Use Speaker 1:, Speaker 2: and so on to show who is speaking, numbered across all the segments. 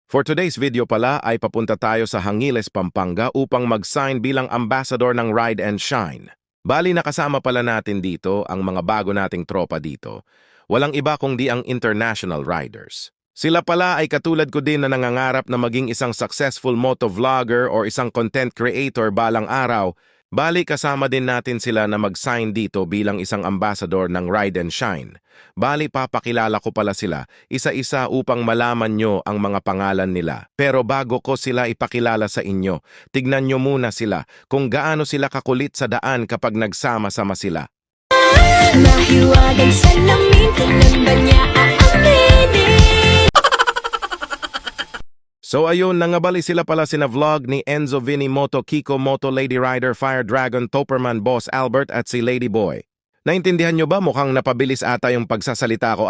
Speaker 1: For today's video pala ay papunta tayo sa Hangiles, Pampanga upang mag-sign bilang ambassador ng Ride and Shine. Bali nakasama pala natin dito ang mga bago nating tropa dito. Walang iba kundi ang international riders. Sila pala ay katulad ko din na nangangarap na maging isang successful motovlogger or isang content creator balang araw. Bali kasama din natin sila na mag-sign dito bilang isang ambassador ng Ride and Shine. Bali papakilala ko pala sila isa-isa upang malaman nyo ang mga pangalan nila. Pero bago ko sila ipakilala sa inyo, tignan nyo muna sila kung gaano sila kakulit sa daan kapag nagsama-sama sila.
Speaker 2: Mahiwagang salamin, kailan ba niya aaminin?
Speaker 1: So ayun, nangabali sila pala sina vlog ni Enzo Vinny Moto, Kiko Moto, Lady Rider, Fire Dragon, Toperman, Boss Albert at si Lady Boy. Naintindihan nyo ba? Mukhang napabilis ata yung pagsasalita ko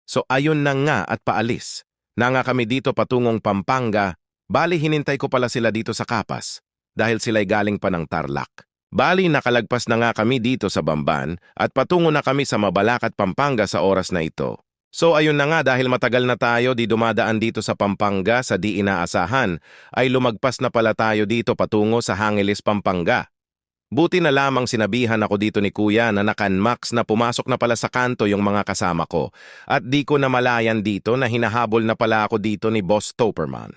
Speaker 1: So ayun na nga at paalis. Na nga kami dito patungong Pampanga. Bali hinintay ko pala sila dito sa Kapas dahil sila'y galing pa ng Tarlac. Bali nakalagpas na nga kami dito sa Bamban at patungo na kami sa Mabalacat, Pampanga sa oras na ito. So ayun na nga, dahil matagal na tayo di dumadaan dito sa Pampanga sa di inaasahan, ay lumagpas na pala tayo dito patungo sa Hangiles, Pampanga. Buti na lamang sinabihan ako dito ni Kuya na nakanmax na pumasok na pala sa kanto yung mga kasama ko at di ko namalayan dito na hinahabol na pala ako dito ni Boss Toperman.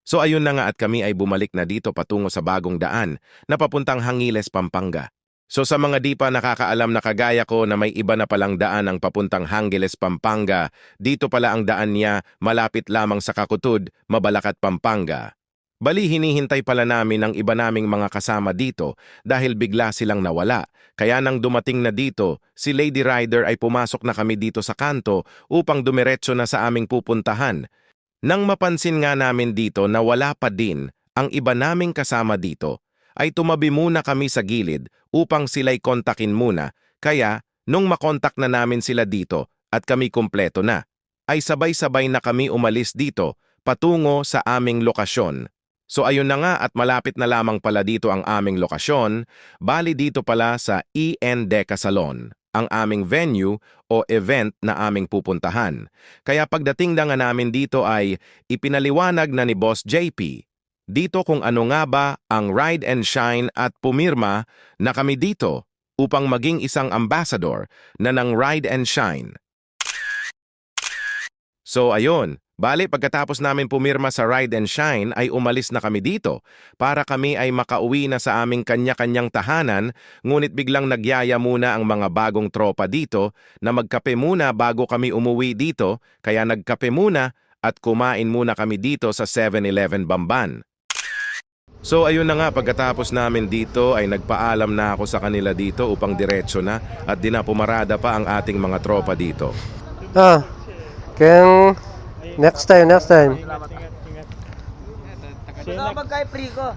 Speaker 1: So ayun na nga at kami ay bumalik na dito patungo sa bagong daan na papuntang Hangiles, Pampanga. So sa mga di pa nakakaalam na kagaya ko na may iba na palang daan ang papuntang Hangiles, Pampanga, dito pala ang daan niya malapit lamang sa Kakutud, Mabalacat, Pampanga. Bali hinihintay pala namin ang iba naming mga kasama dito dahil bigla silang nawala. Kaya nang dumating na dito, si Lady Rider ay pumasok na kami dito sa kanto upang dumiretso na sa aming pupuntahan. Nang mapansin nga namin dito na wala pa din ang iba naming kasama dito, ay tumabi muna kami sa gilid upang sila'y kontakin muna. Kaya, nung makontak na namin sila dito at kami kumpleto na, ay sabay-sabay na kami umalis dito patungo sa aming lokasyon. So ayun na nga at malapit na lamang pala dito ang aming lokasyon, bali dito pala sa EN Deca Salon, ang aming venue o event na aming pupuntahan. Kaya pagdating na nga namin dito ay ipinaliwanag na ni Boss JP dito kung ano nga ba ang Ride and Shine at pumirma na kami dito upang maging isang ambassador na ng Ride and Shine. So ayun, bali pagkatapos namin pumirma sa Ride and Shine ay umalis na kami dito para kami ay makauwi na sa aming kanya-kanyang tahanan, ngunit biglang nagyaya muna ang mga bagong tropa dito na magkape muna bago kami umuwi dito, kaya nagkape muna at kumain muna kami dito sa 7-Eleven Bamban. So ayun na nga, pagkatapos namin dito ay nagpaalam na ako sa kanila dito upang diretso na at di na pumarada pa ang ating mga tropa dito.
Speaker 3: Kaya next time.
Speaker 4: Pagkay priko.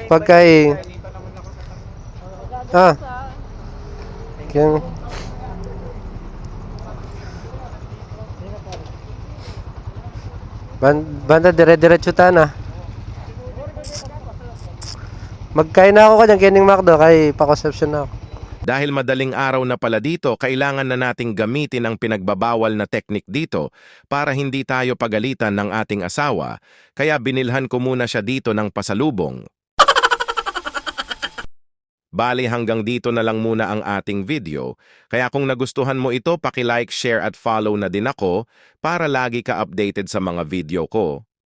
Speaker 3: Pagkay. Kaya banda dire-diretso na. Magkain na ako kanyang kining McDo kay pa-conception na ako.
Speaker 1: Dahil madaling araw na pala dito, kailangan na nating gamitin ang pinagbabawal na teknik dito para hindi tayo pagalitan ng ating asawa, kaya binilhan ko muna siya dito ng pasalubong. Bali hanggang dito na lang muna ang ating video, kaya kung nagustuhan mo ito, paki-like, share at follow na din ako para lagi ka updated sa mga video ko.